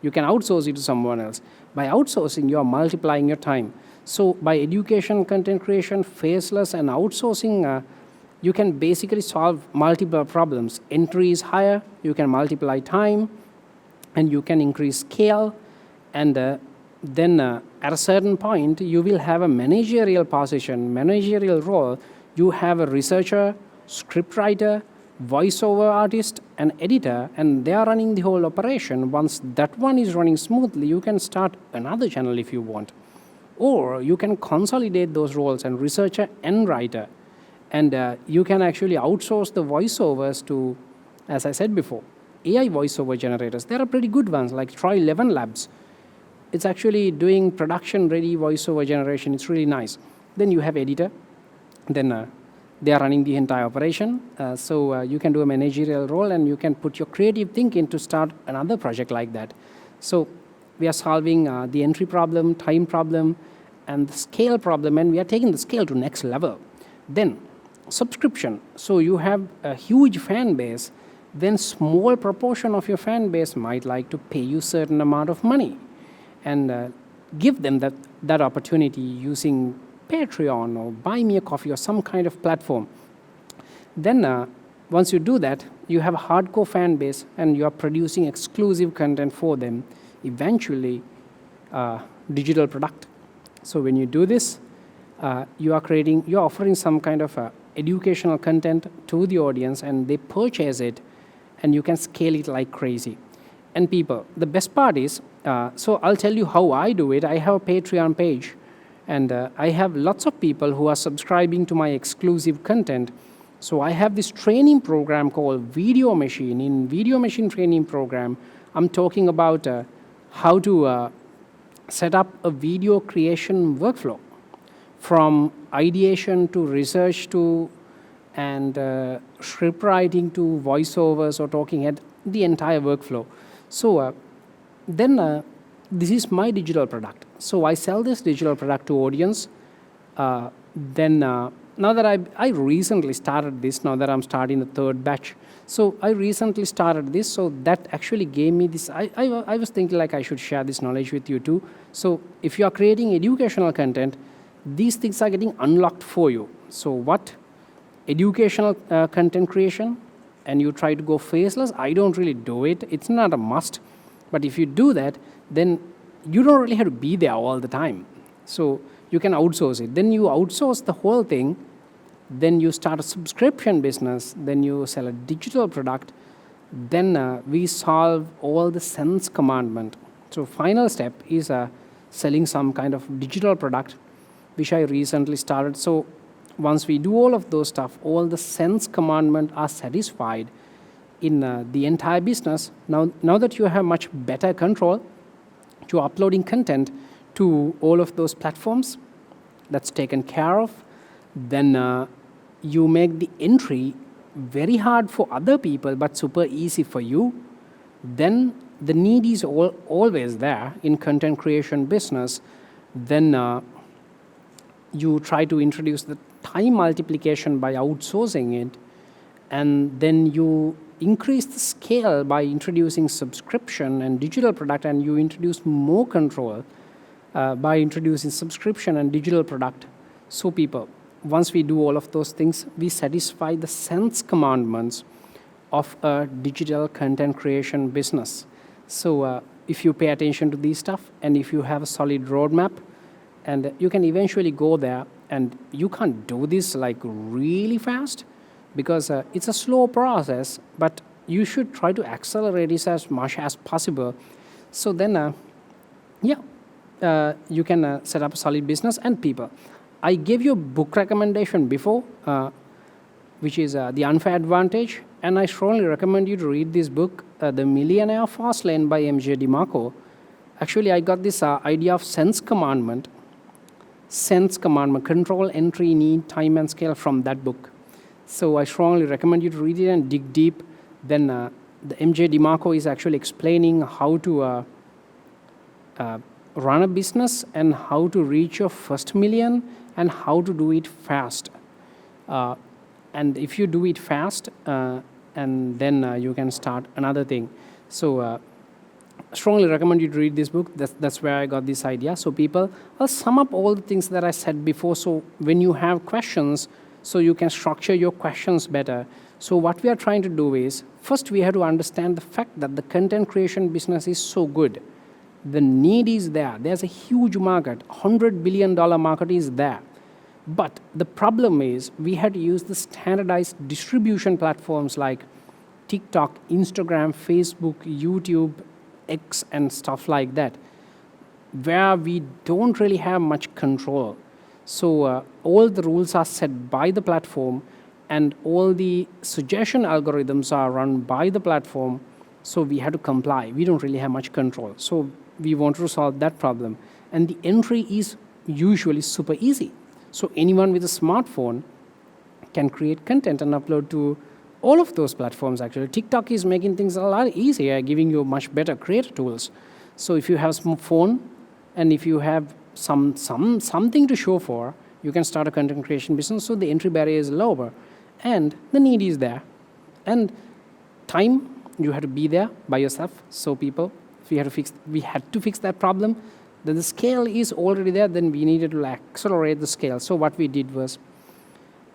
You can outsource it to someone else. By outsourcing, you are multiplying your time. So by education, content creation, faceless, and outsourcing, you can basically solve multiple problems. Entry is higher, you can multiply time, and you can increase scale. And then at a certain point, you will have a managerial position, managerial role. You have a researcher, scriptwriter, voiceover artist, and editor, and they are running the whole operation. Once that one is running smoothly, you can start another channel if you want. Or you can consolidate those roles and researcher and writer. And you can actually outsource the voiceovers to, as I said before, AI voiceover generators. There are pretty good ones like Troy 11 Labs. It's actually doing production-ready voiceover generation. It's really nice. Then you have editor. Then they are running the entire operation. So you can do a managerial role and you can put your creative thinking to start another project like that. So we are solving the entry problem, time problem, and the scale problem, and we are taking the scale to next level. Then subscription. So you have a huge fan base, then small proportion of your fan base might like to pay you certain amount of money and give them that opportunity using Patreon or Buy Me a Coffee or some kind of platform. Then once you do that, you have a hardcore fan base and you are producing exclusive content for them, eventually digital product. So when you do this, you're offering some kind of educational content to the audience and they purchase it and you can scale it like crazy. And people, the best part is, so I'll tell you how I do it. I have a Patreon page, and I have lots of people who are subscribing to my exclusive content. So I have this training program called Video Machine. In Video Machine training program, I'm talking about how to set up a video creation workflow from ideation to research to and script writing to voiceovers or talking head, the entire workflow. So then this is my digital product. So I sell this digital product to audience. Then now that I recently started this, now that I'm starting the third batch. So I recently started this, so that actually gave me this. I was thinking like I should share this knowledge with you too. So if you are creating educational content, these things are getting unlocked for you. So what? Educational content creation, and you try to go faceless. I don't really do it. It's not a must. But if you do that, then you don't really have to be there all the time. So you can outsource it. Then you outsource the whole thing. Then you start a subscription business. Then you sell a digital product. Then we solve all the sense commandment. So final step is selling some kind of digital product, which I recently started. So once we do all of those stuff, all the sense commandment are satisfied in the entire business. Now that you have much better control, you're uploading content to all of those platforms, that's taken care of. Then you make the entry very hard for other people, but super easy for you. Then the need is always there in content creation business. Then you try to introduce the time multiplication by outsourcing it, and then you increase the scale by introducing subscription and digital product, and you introduce more control by introducing subscription and digital product. So people, once we do all of those things, we satisfy the sense commandments of a digital content creation business. So if you pay attention to these stuff, and if you have a solid roadmap, and you can eventually go there, and you can't do this like really fast because it's a slow process, but you should try to accelerate this as much as possible. So then, you can set up a solid business. And people, I gave you a book recommendation before, which is The Unfair Advantage, and I strongly recommend you to read this book, The Millionaire Fast Lane by M.J. DeMarco. Actually, I got this idea of sense commandment, control, entry, need, time, and scale from that book. So I strongly recommend you to read it and dig deep. Then the M.J. DeMarco is actually explaining how to run a business and how to reach your first million and how to do it fast. And if you do it fast, and then you can start another thing. So strongly recommend you to read this book. That's where I got this idea. So people, I'll sum up all the things that I said before. So when you have questions, so you can structure your questions better. So what we are trying to do is, first we have to understand the fact that the content creation business is so good. The need is there. There's a huge market. $100 billion market is there. But the problem is we had to use the standardized distribution platforms like TikTok, Instagram, Facebook, YouTube, X, and stuff like that, where we don't really have much control. So all the rules are set by the platform, and all the suggestion algorithms are run by the platform. So we have to comply. We don't really have much control. So we want to solve that problem. And the entry is usually super easy. So anyone with a smartphone can create content and upload to all of those platforms. Actually, TikTok is making things a lot easier, giving you much better creator tools. So if you have a smartphone, and if you have something to show for, you can start a content creation business. So the entry barrier is lower, and the need is there. And time, you have to be there by yourself. So people, we had to fix that problem. Then the scale is already there. Then we needed to accelerate the scale. So what we did was,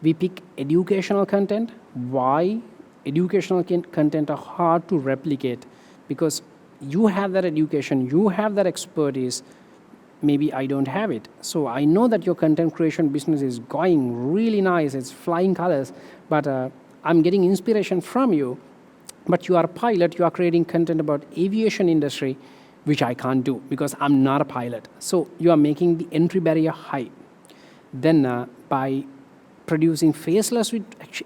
we pick educational content. Why? Educational content are hard to replicate because you have that education, you have that expertise. Maybe I don't have it. So I know that your content creation business is going really nice. It's flying colors. But I'm getting inspiration from you. but you are a pilot, you are creating content about aviation industry, which I can't do because I'm not a pilot. So you are making the entry barrier high. Then by producing faceless,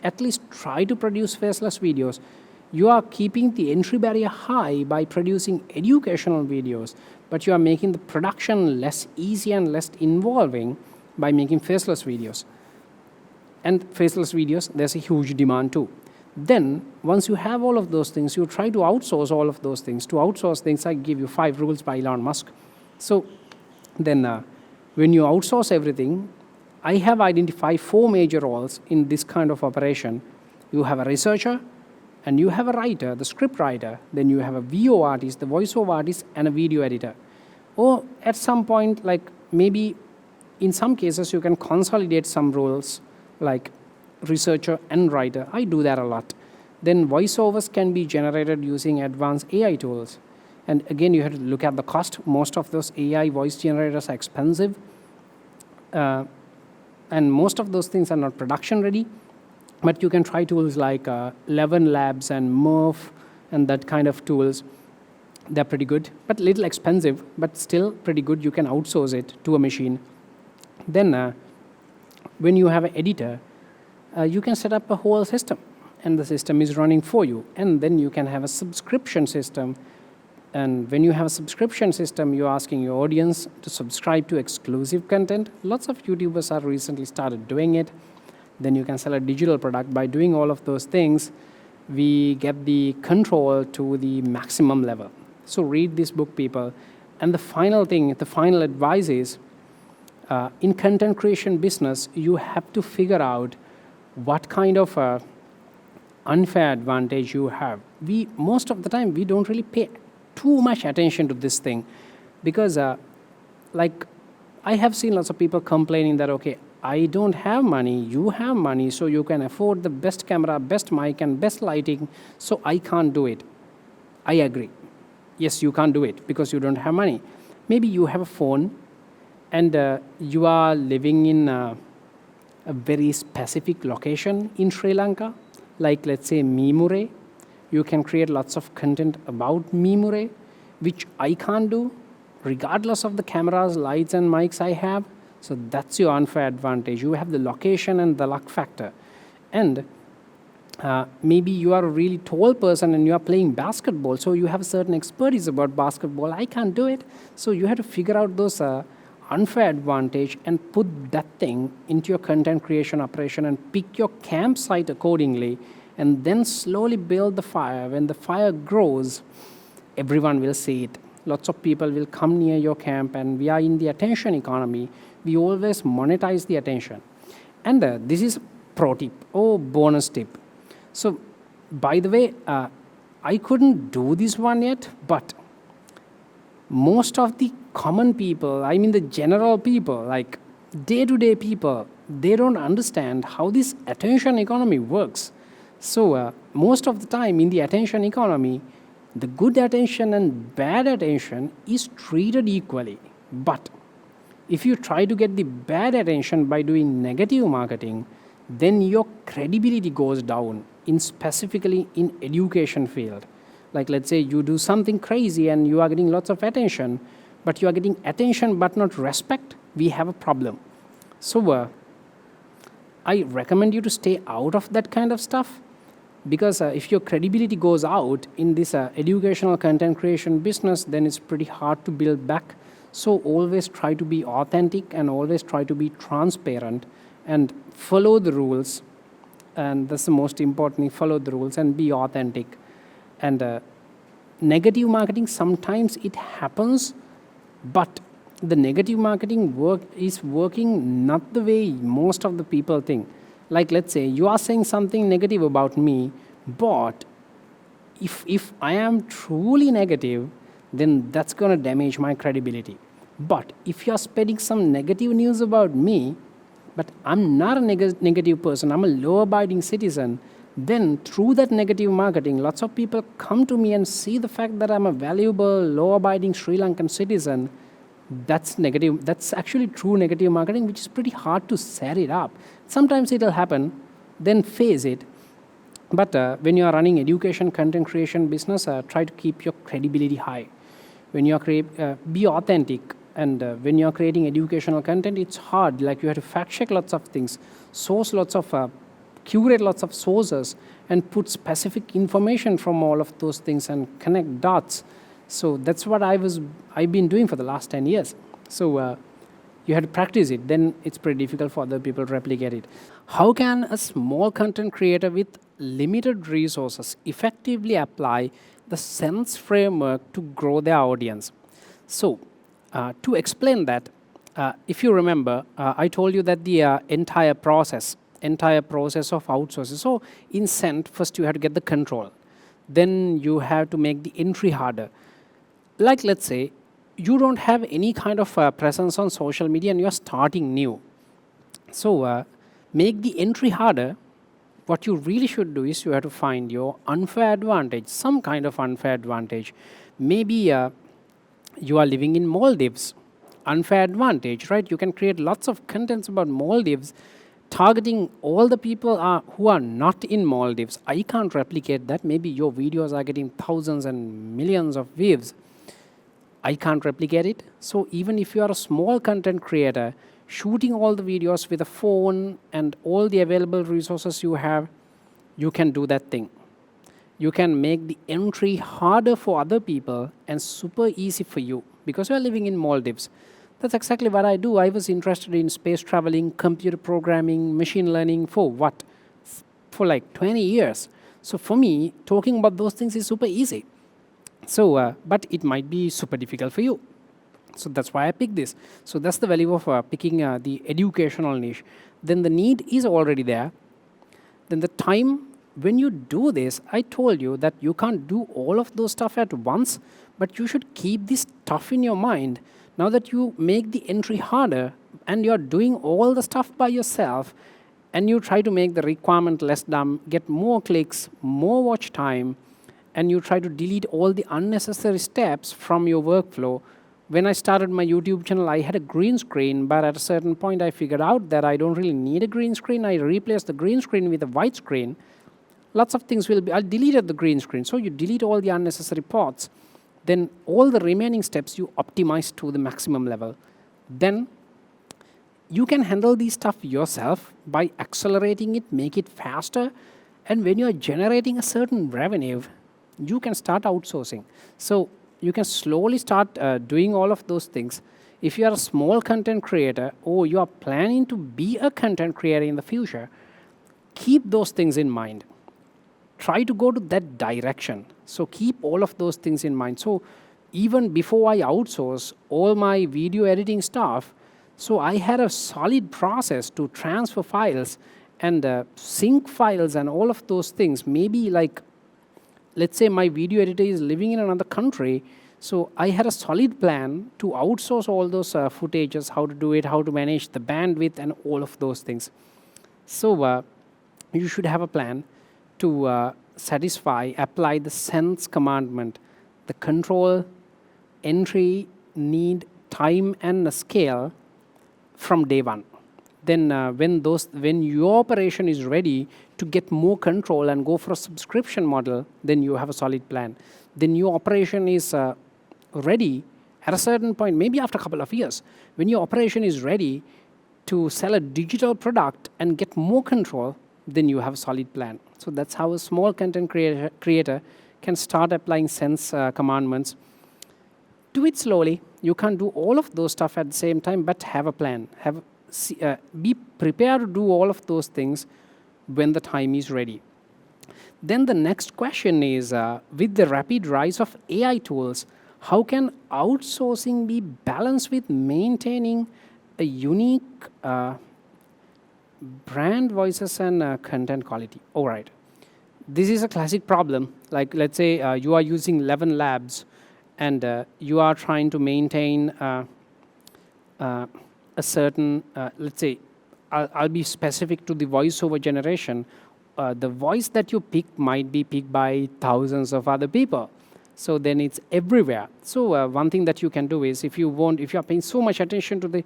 at least try to produce faceless videos, you are keeping the entry barrier high by producing educational videos, but you are making the production less easy and less involving by making faceless videos. And faceless videos, there's a huge demand too. Then, once you have all of those things, you try to outsource all of those things. To outsource things, I give you 5 rules by Elon Musk. So, then when you outsource everything, I have identified 4 major roles in this kind of operation. You have a researcher, and you have a writer, the script writer, then you have a VO artist, the voiceover artist, and a video editor. Or at some point, like maybe in some cases, you can consolidate some roles like researcher and writer. I do that a lot. Then voiceovers can be generated using advanced AI tools. And again, you have to look at the cost. Most of those AI voice generators are expensive. And most of those things are not production ready. But you can try tools like Levin Labs and Murph and that kind of tools. They're pretty good, but little expensive, but still pretty good. You can outsource it to a machine. Then when you have an editor, you can set up a whole system, and the system is running for you. And then you can have a subscription system. And when you have a subscription system, you're asking your audience to subscribe to exclusive content. Lots of YouTubers have recently started doing it. Then you can sell a digital product. By doing all of those things, we get the control to the maximum level. So read this book, people. And the final thing, the final advice is, in content creation business, you have to figure out what kind of unfair advantage you have. Most of the time, we don't really pay too much attention to this thing because like I have seen lots of people complaining that, okay, I don't have money, you have money, so you can afford the best camera, best mic, and best lighting, so I can't do it. I agree. Yes, you can't do it because you don't have money. Maybe you have a phone and you are living in a very specific location in Sri Lanka, like let's say Mimure. You can create lots of content about Mimure, which I can't do, regardless of the cameras, lights, and mics I have. So that's your unfair advantage. You have the location and the luck factor. And maybe you are a really tall person and you are playing basketball, so you have a certain expertise about basketball. I can't do it. So you have to figure out those unfair advantage and put that thing into your content creation operation and pick your campsite accordingly, and then slowly build the fire. When the fire grows, everyone will see it. Lots of people will come near your camp, and we are in the attention economy. We always monetize the attention. And this is pro tip or bonus tip. So, by the way, I couldn't do this one yet, but most of the common people, I mean the general people, like day-to-day people, they don't understand how this attention economy works. So most of the time in the attention economy, the good attention and bad attention is treated equally. But if you try to get the bad attention by doing negative marketing, then your credibility goes down, specifically in education field. Like let's say you do something crazy and you are getting lots of attention, but you are getting attention but not respect, we have a problem. So I recommend you to stay out of that kind of stuff, because if your credibility goes out in this educational content creation business, then it's pretty hard to build back. So always try to be authentic and always try to be transparent and follow the rules. And that's the most important thing, follow the rules and be authentic. And negative marketing, sometimes it happens, but the negative marketing is working not the way most of the people think. Like let's say you are saying something negative about me, but if I am truly negative, then that's going to damage my credibility. But if you are spreading some negative news about me, but I'm not a negative person, I'm a law-abiding citizen, then through that negative marketing, lots of people come to me and see the fact that I'm a valuable, law-abiding Sri Lankan citizen. That's negative. That's actually true negative marketing, which is pretty hard to set it up. Sometimes it'll happen, then face it. But when you are running education content creation business, try to keep your credibility high. When you are be authentic. And when you are creating educational content, it's hard. Like you have to fact check lots of things, source lots of, curate lots of sources, and put specific information from all of those things and connect dots. So that's what I've been doing for the last 10 years. So you have to practice it. Then it's pretty difficult for other people to replicate it. How can a small content creator with limited resources effectively apply the sense framework to grow their audience? So to explain that, if you remember, I told you that the entire process of outsourcing. So in Scent, first you have to get the control. Then you have to make the entry harder. Like let's say, you don't have any kind of presence on social media and you're starting new. So make the entry harder. What you really should do is you have to find your unfair advantage, some kind of unfair advantage. Maybe you are living in Maldives, unfair advantage, right? You can create lots of contents about Maldives, targeting all the people who are not in Maldives. I can't replicate that. Maybe your videos are getting thousands and millions of views. I can't replicate it. So even if you are a small content creator, shooting all the videos with a phone and all the available resources you have, you can do that thing. You can make the entry harder for other people and super easy for you because you are living in Maldives. That's exactly what I do. I was interested in space traveling, computer programming, machine learning for what? For like 20 years. So for me, talking about those things is super easy. So, but it might be super difficult for you. So that's why I picked this. So that's the value of picking the educational niche. Then the need is already there. Then the time when you do this, I told you that you can't do all of those stuff at once, but you should keep this stuff in your mind. Now that you make the entry harder and you're doing all the stuff by yourself and you try to make the requirement less dumb, get more clicks, more watch time, and you try to delete all the unnecessary steps from your workflow. When I started my YouTube channel, I had a green screen, but at a certain point I figured out that I don't really need a green screen. I replaced the green screen with a white screen. Lots of things will be, I deleted the green screen. So you delete all the unnecessary parts. Then all the remaining steps you optimize to the maximum level. Then you can handle these stuff yourself by accelerating it, make it faster. And when you're generating a certain revenue, you can start outsourcing. So you can slowly start doing all of those things. If you are a small content creator or you are planning to be a content creator in the future, keep those things in mind. Try to go to that direction. So keep all of those things in mind. So even before I outsource all my video editing stuff, so I had a solid process to transfer files and sync files and all of those things. Maybe like, let's say my video editor is living in another country. So I had a solid plan to outsource all those footages, how to do it, how to manage the bandwidth and all of those things. So you should have a plan to apply the sense commandment, the control, entry, need, time, and the scale from day one. Then when your operation is ready to get more control and go for a subscription model, then you have a solid plan. Then your operation is ready at a certain point, maybe after a couple of years, when your operation is ready to sell a digital product and get more control, then you have a solid plan. So that's how a small content creator can start applying sense commandments. Do it slowly. You can't do all of those stuff at the same time, but have a plan. Be prepared to do all of those things when the time is ready. Then the next question is, with the rapid rise of AI tools, how can outsourcing be balanced with maintaining a unique brand voices and content quality? All right. This is a classic problem. Like, let's say you are using 11 labs and you are trying to maintain a certain, let's say, I'll be specific to the voiceover generation. The voice that you pick might be picked by thousands of other people. So then it's everywhere. So one thing that you can do is, if you are paying so much attention to the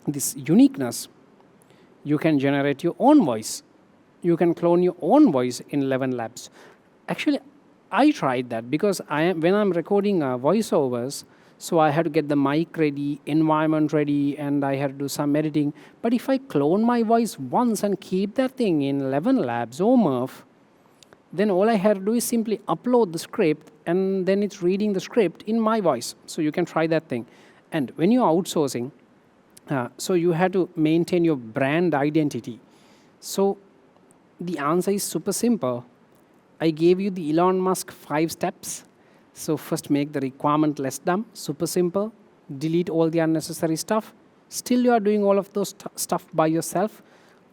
this uniqueness, you can generate your own voice. you can clone your own voice in 11 labs. Actually, I tried that because when I'm recording voiceovers, so I had to get the mic ready, environment ready, and I had to do some editing. But if I clone my voice once and keep that thing in 11 labs or Murph, then all I had to do is simply upload the script, and then it's reading the script in my voice. So you can try that thing. And when you're outsourcing, so you have to maintain your brand identity. So the answer is super simple. I gave you the Elon Musk 5 steps. So first, make the requirement less dumb, super simple. Delete all the unnecessary stuff. Still you are doing all of those stuff by yourself.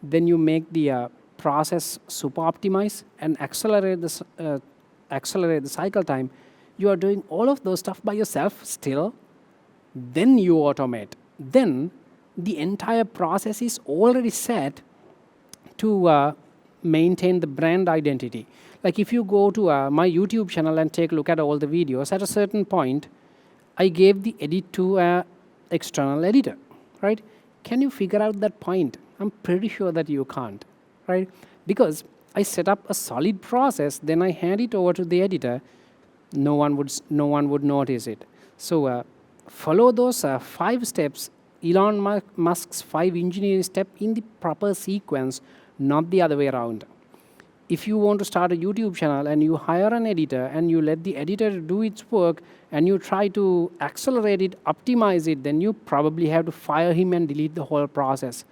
Then you make the process super optimized and accelerate the cycle time. You are doing all of those stuff by yourself still. Then you automate. Then the entire process is already set to maintain the brand identity. Like if you go to my YouTube channel and take a look at all the videos, at a certain point, I gave the edit to an external editor, right? Can you figure out that point? I'm pretty sure that you can't, right? Because I set up a solid process, then I hand it over to the editor. No one would notice it. So follow those 5 steps, Elon Musk's 5 engineering steps in the proper sequence, not the other way around. If you want to start a YouTube channel and you hire an editor and you let the editor do its work and you try to accelerate it, optimize it, then you probably have to fire him and delete the whole process.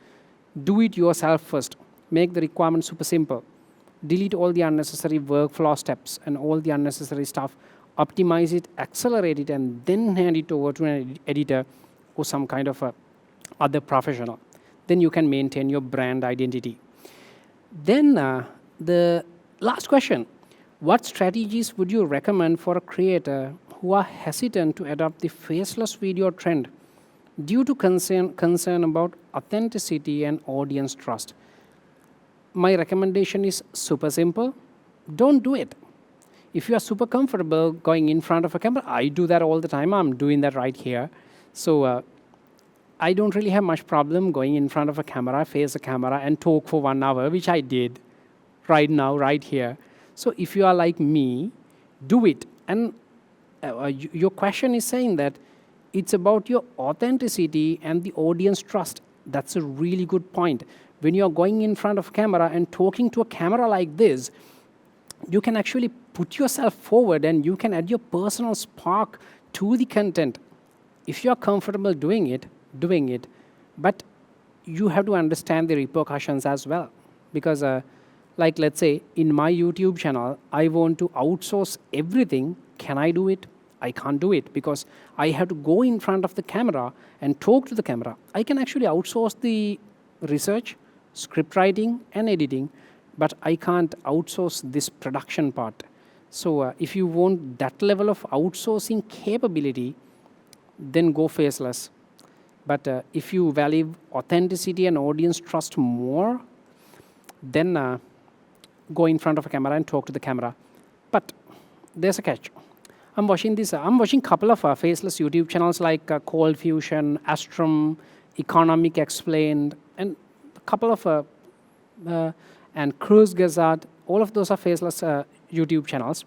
Do it yourself first. Make the requirement super simple. Delete all the unnecessary workflow steps and all the unnecessary stuff. Optimize it, accelerate it, and then hand it over to an editor or some kind of other professional. Then you can maintain your brand identity. Then the last question, what strategies would you recommend for a creator who are hesitant to adopt the faceless video trend due to concern about authenticity and audience trust? My recommendation is super simple. Don't do it. If you are super comfortable going in front of a camera, I do that all the time. I'm doing that right here. So I don't really have much problem going in front of a camera, face a camera, and talk for 1 hour, which I did right now, right here. So if you are like me, do it. And your question is saying that it's about your authenticity and the audience trust. That's a really good point. When you're going in front of camera and talking to a camera like this, you can actually put yourself forward and you can add your personal spark to the content. If you're comfortable doing it. But you have to understand the repercussions as well. Because like let's say in my YouTube channel, I want to outsource everything. Can I do it? I can't do it because I have to go in front of the camera and talk to the camera. I can actually outsource the research, script writing, and editing, but I can't outsource this production part. So if you want that level of outsourcing capability, then go faceless. But if you value authenticity and audience trust more, then go in front of a camera and talk to the camera. But there's a catch. I'm watching a couple of faceless YouTube channels like Cold Fusion, Astrum, Economic Explained, and a couple of and Cruise Gazette. All of those are faceless YouTube channels.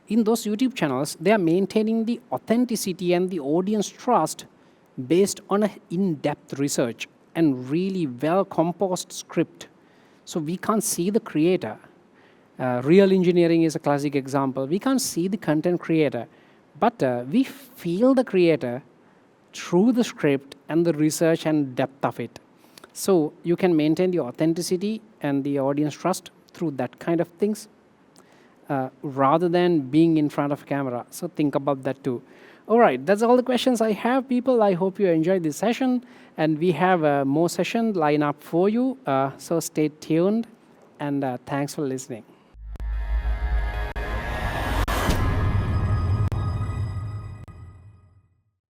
In those YouTube channels, they are maintaining the authenticity and the audience trust based on an in-depth research and really well-composed script. So we can't see the creator. Real engineering is a classic example. We can't see the content creator, but we feel the creator through the script and the research and depth of it. So you can maintain the authenticity and the audience trust through that kind of things rather than being in front of a camera. So think about that too. All right, that's all the questions I have, people. I hope you enjoyed this session, and we have more sessions lined up for you. So stay tuned, and thanks for listening.